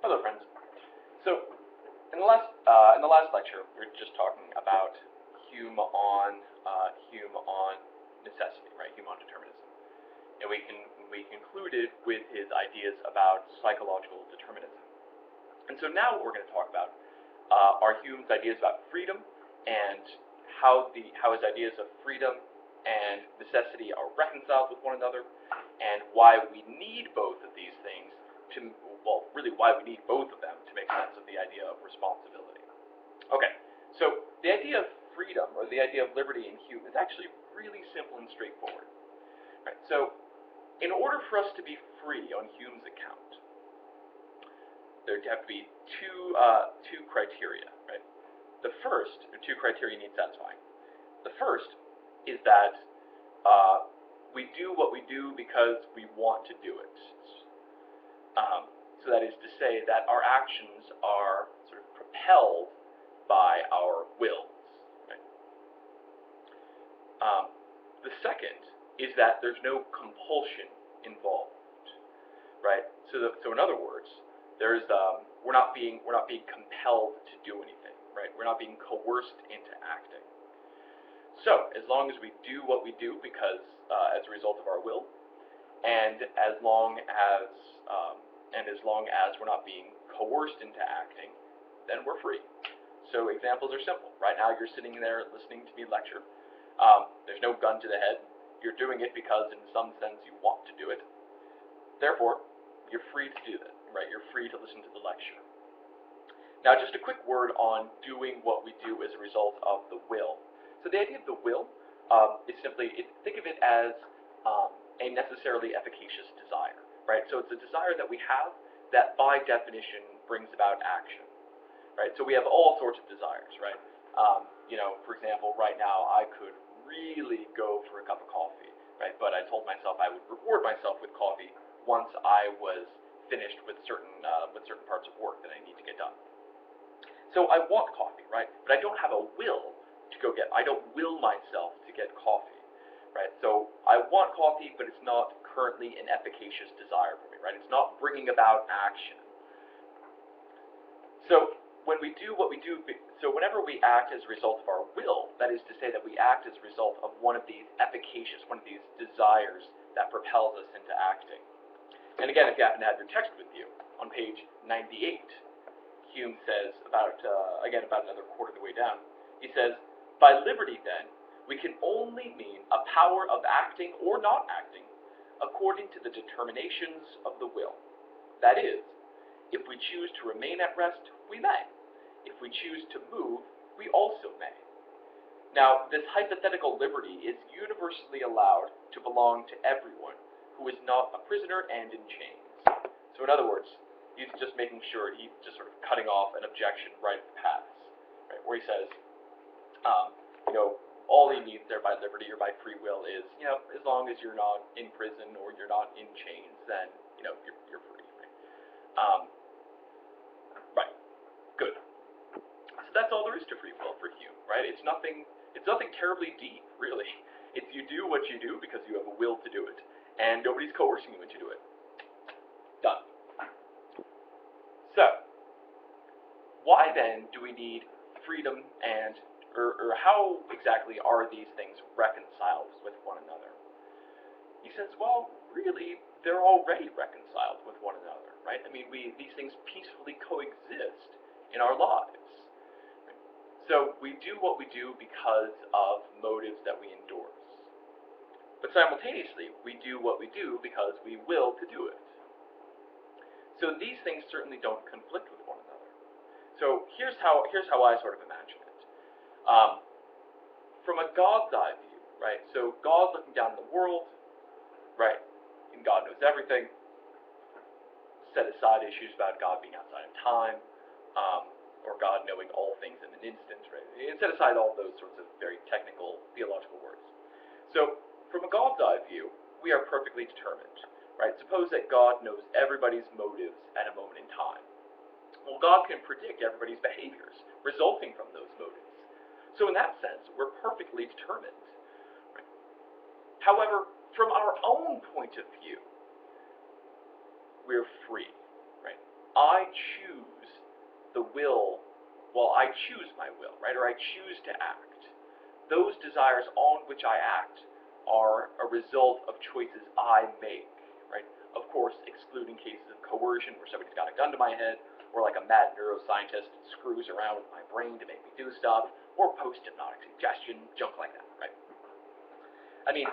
Hello, friends. So, in the last lecture, we were just talking about Hume on necessity, right? Hume on determinism, and we concluded with his ideas about psychological determinism. And so now what we're going to talk about are Hume's ideas about freedom and how his ideas of freedom and necessity are reconciled with one another, and why we need both of these things really why we need both of them to make sense of the idea of responsibility. Okay, so the idea of freedom, or the idea of liberty in Hume, is actually really simple and straightforward. Right, so in order for us to be free on Hume's account, there'd have to be two criteria, right? The first, or two criteria need satisfying. The first is that we do what we do because we want to do it. So that is to say that our actions are sort of propelled by our wills. Right? The second is that there's no compulsion involved. Right? So in other words, we're not being compelled to do anything. Right? We're not being coerced into acting. So as long as we do what we do because as a result of our will, and as long as we're not being coerced into acting, then we're free. So examples are simple. Right now you're sitting there listening to me lecture. There's no gun to the head. You're doing it because in some sense you want to do it. Therefore, you're free to do that. Right? You're free to listen to the lecture. Now just a quick word on doing what we do as a result of the will. So the idea of the will is simply, think of it as a necessarily efficacious desire. Right? So it's a desire that we have that by definition brings about action. Right? So we have all sorts of desires, right? For example, right now I could really go for a cup of coffee, right? But I told myself I would reward myself with coffee once I was finished with certain parts of work that I need to get done. So I want coffee, right? But I don't have a will to go get. I don't will myself to get coffee, right? So I want coffee, but it's not currently an efficacious desire for me, right? It's not bringing about action. So when we do what we do, so whenever we act as a result of our will, that is to say that we act as a result of one of these desires that propels us into acting. And again, if you happen to have your text with you, on page 98, Hume says about another quarter of the way down, he says, by liberty then, we can only mean a power of acting or not acting according to the determinations of the will. That is, if we choose to remain at rest, we may. If we choose to move, we also may. Now, this hypothetical liberty is universally allowed to belong to everyone who is not a prisoner and in chains. So in other words, he's just making sure, he's just sort of cutting off an objection right at the pass, right? Where he says, all he needs there by liberty or by free will is, as long as you're not in prison or you're not in chains, then, you're free. Right? Right. Good. So that's all there is to free will for Hume, right? It's nothing terribly deep, really. It's you do what you do because you have a will to do it, and nobody's coercing you into do it. Done. So, why then do we need freedom or how exactly are these things reconciled with one another? He says, well, really, they're already reconciled with one another, right? I mean, these things peacefully coexist in our lives. Right? So we do what we do because of motives that we endorse. But simultaneously, we do what we do because we will to do it. So these things certainly don't conflict with one another. So here's how I sort of imagine it. From a God's eye view, right? So God looking down at the world, right? And God knows everything. Set aside issues about God being outside of time, or God knowing all things in an instant, right? And set aside all those sorts of very technical theological words. So from a God's eye view, we are perfectly determined, right? Suppose that God knows everybody's motives at a moment in time. Well, God can predict everybody's behaviors resulting from those motives. So in that sense, we're perfectly determined. Right? However, from our own point of view, we're free. Right? I choose the will, well, I choose my will, right? Or I choose to act. Those desires on which I act are a result of choices I make, right? Of course, excluding cases of coercion where somebody's got a gun to my head, or like a mad neuroscientist screws around with my brain to make me do stuff, or post-hypnotic suggestion, junk like that, right? I mean,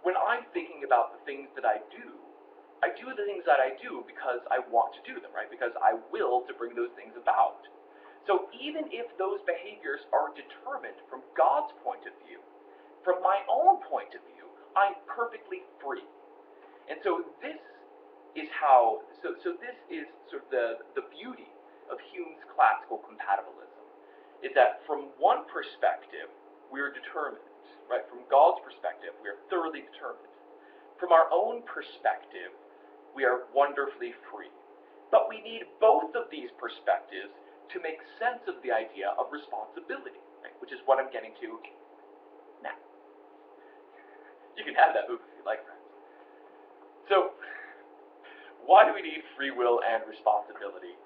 when I'm thinking about the things that I do the things that I do because I want to do them, right? Because I will to bring those things about. So even if those behaviors are determined from God's point of view, from my own point of view, I'm perfectly free. And so this is how, so this is sort of the beauty of Hume's classical compatibilism, is that from one perspective, we're determined, right? From God's perspective, we are thoroughly determined. From our own perspective, we are wonderfully free. But we need both of these perspectives to make sense of the idea of responsibility, right? Which is what I'm getting to now. You can have that move if you like, friends. So, why do we need free will and responsibility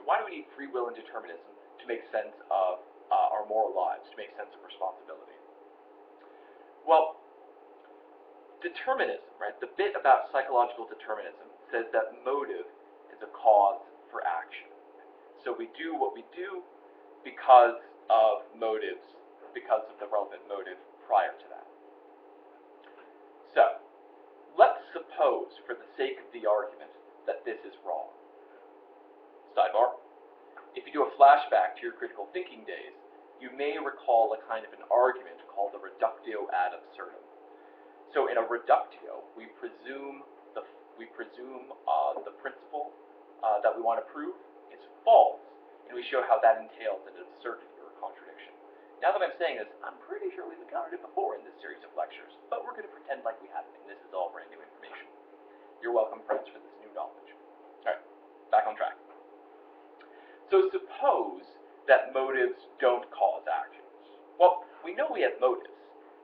why do we need free will and determinism to make sense of our moral lives, to make sense of responsibility? Well, determinism, right, the bit about psychological determinism says that motive is a cause for action. So we do what we do because of motives, because of the relevant motive prior to that. So, let's suppose, for the sake of the argument, that this is wrong. Sidebar. If you do a flashback to your critical thinking days, you may recall a kind of an argument called the reductio ad absurdum. So in a reductio, we presume the principle that we want to prove is false, and we show how that entails an absurdity or a contradiction. Now that I'm saying this, I'm pretty sure we've encountered it before in this series of lectures, but we're going to pretend like we haven't, and this is all brand new information. You're welcome, friends, for this new knowledge. All right, back on track. So suppose that motives don't cause actions. Well, we know we have motives,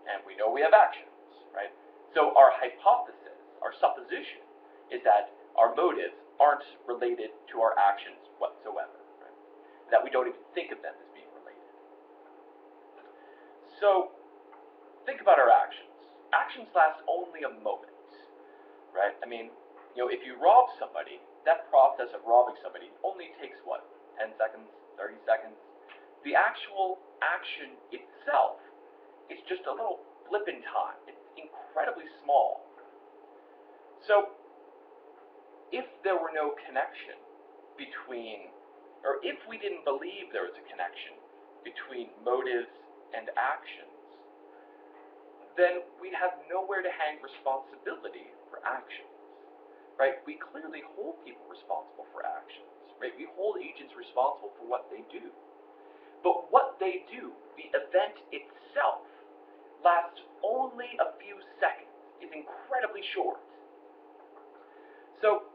and we know we have actions, right? So our hypothesis, our supposition, is that our motives aren't related to our actions whatsoever, right? That we don't even think of them as being related. So think about our actions. Actions last only a moment, right? I mean, if you rob somebody, that process of robbing somebody only takes, what, 10 seconds, 30 seconds? The actual action itself is just a little blip in time. It's incredibly small. So, if there were no connection between, or if we didn't believe there was a connection between motives and actions, then we'd have nowhere to hang responsibility for actions, right? We clearly hold people responsible for actions, right? We hold agents responsible for what they do. But what they do, the event itself, lasts only a few seconds, is incredibly short. So,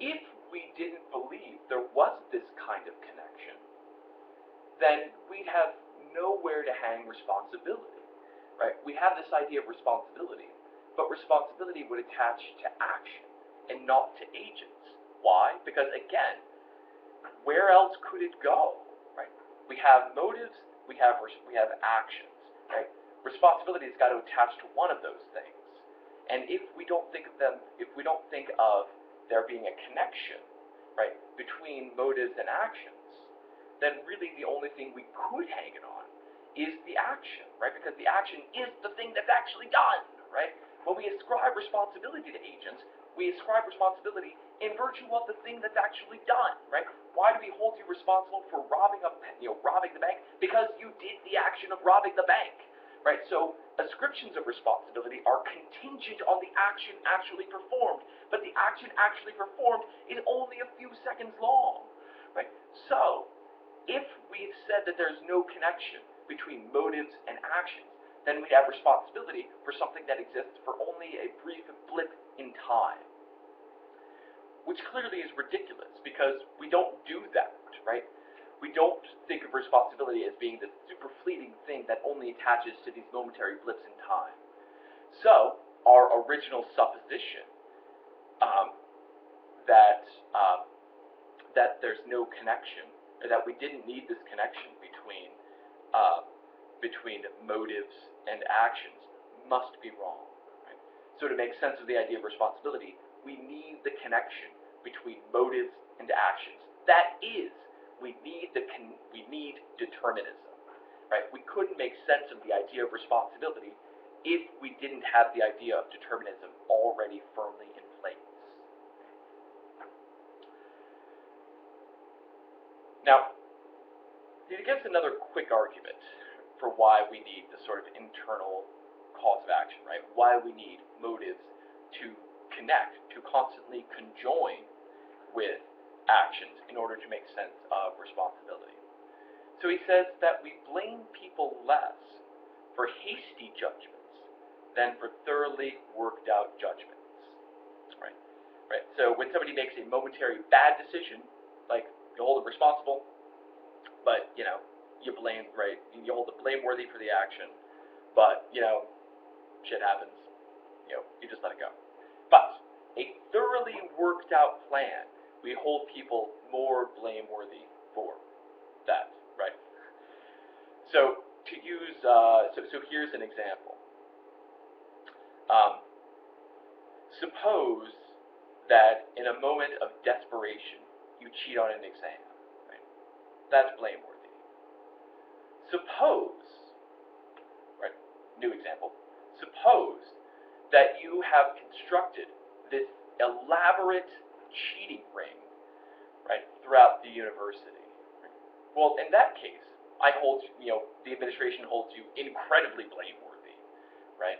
if we didn't believe there was this kind of connection, then we'd have nowhere to hang responsibility, right? We have this idea of responsibility, but responsibility would attach to action and not to agents. Why? Because again, where else could it go, right? We have motives, we have actions, right? Responsibility has got to attach to one of those things. And if we don't think of them, if we don't think of there being a connection, right, between motives and actions, then really the only thing we could hang it on is the action, right? Because the action is the thing that's actually done, right? When we ascribe responsibility to agents, we ascribe responsibility in virtue of the thing that's actually done, right? Why do we hold you responsible for robbing the bank? Because you did the action of robbing the bank, right? So ascriptions of responsibility are contingent on the action actually performed, but the action actually performed is only a few seconds long, right? So if we've said that there's no connection between motives and actions, then we have responsibility for something that exists for only a brief blip in time, which clearly is ridiculous because we don't do that, right? We don't think of responsibility as being this super fleeting thing that only attaches to these momentary blips in time. So, our original supposition that there's no connection, or that we didn't need this connection between motives and actions must be wrong. Right? So to make sense of the idea of responsibility, we need the connection between motives and actions. That is, we need determinism. Right? We couldn't make sense of the idea of responsibility if we didn't have the idea of determinism already firmly in place. Now, to give us another quick argument for why we need the sort of internal cause of action, right? Why we need motives to connect, to constantly conjoin with actions in order to make sense of responsibility. So he says that we blame people less for hasty judgments than for thoroughly worked out judgments, right? Right. So when somebody makes a momentary bad decision, like you hold them responsible, but you blame, right? You hold them blameworthy for the action, but shit happens. You just let it go. But a thoroughly worked out plan, we hold people more blameworthy for that, right? So to use, so here's an example. Suppose that in a moment of desperation, you cheat on an exam, right? That's blameworthy. Suppose, right, new example, suppose that you have constructed this elaborate cheating ring, right, throughout the university. Right? Well, in that case, the administration holds you incredibly blameworthy, right?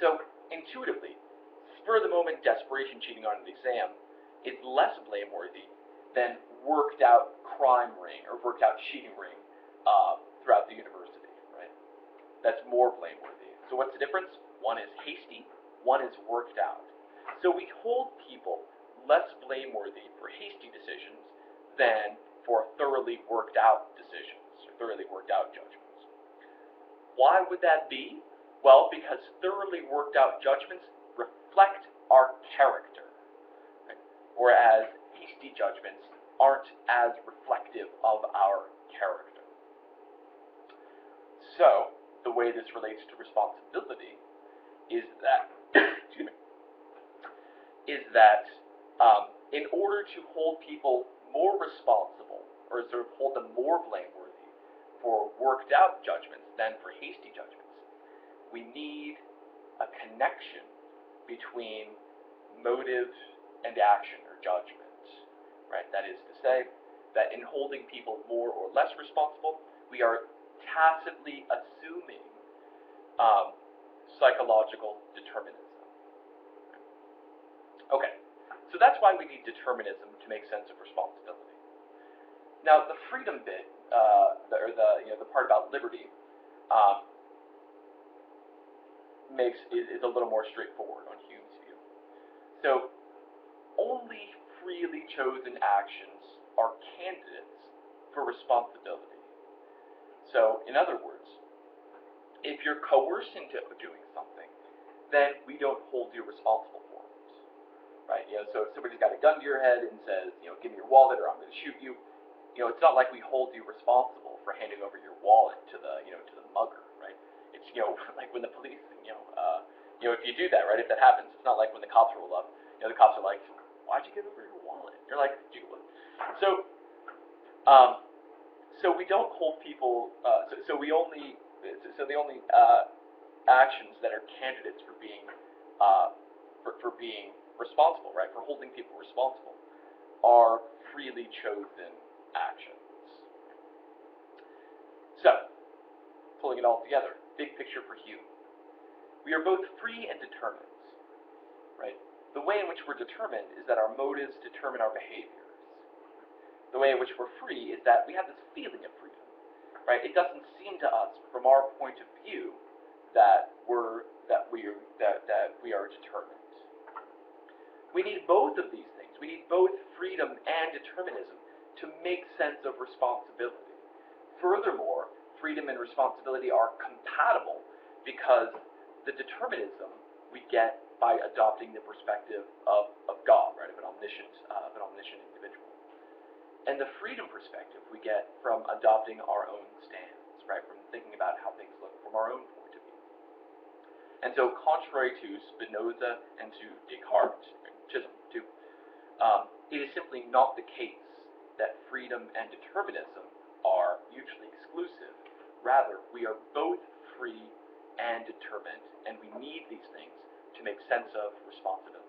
So, intuitively, spur of the moment desperation cheating on an exam is less blameworthy than worked out crime ring or worked out cheating ring throughout the university, right? That's more blameworthy. So what's the difference? One is hasty, one is worked out. So we hold people less blameworthy for hasty decisions than for thoroughly worked out decisions or thoroughly worked out judgments. Why would that be? Well, because thoroughly worked out judgments reflect our character, right? Whereas hasty judgments aren't as reflective of our character. So, the way this relates to responsibility is that, in order to hold people more responsible, or sort of hold them more blameworthy for worked out judgments than for hasty judgments, we need a connection between motive and action or judgment, right? That is to say that in holding people more or less responsible, we are tacitly assuming psychological determinism. Okay, so that's why we need determinism to make sense of responsibility. Now, the freedom bit, the part about liberty, is a little more straightforward on Hume's view. So, only freely chosen actions are candidates for responsibility. So, in other words, if you're coerced into doing something, then we don't hold you responsible for it, right? So if somebody's got a gun to your head and says, give me your wallet or I'm going to shoot you, it's not like we hold you responsible for handing over your wallet to the mugger, right? It's like when the police, if you do that, right? If that happens, it's not like when the cops roll up. The cops are like, "Why'd you give over your wallet?" You're like, So we don't hold people. So the only actions that are candidates for being being responsible, right? For holding people responsible, are freely chosen actions. So, pulling it all together, big picture for Hume. We are both free and determined, right? The way in which we're determined is that our motives determine our behaviors. The way in which we're free is that we have this feeling of freedom, right? It doesn't seem to us, from our point of view, that we are determined. We need both of these things. We need both freedom and determinism to make sense of responsibility. Furthermore, freedom and responsibility are compatible because the determinism we get by adopting the perspective of God, right, of an omniscient individual. And the freedom perspective we get from adopting our own stance, right? From thinking about how things look from our own point of view. And so, contrary to Spinoza and to Descartes, Chisholm too, it is simply not the case that freedom and determinism are mutually exclusive. Rather, we are both free and determined, and we need these things to make sense of responsibility.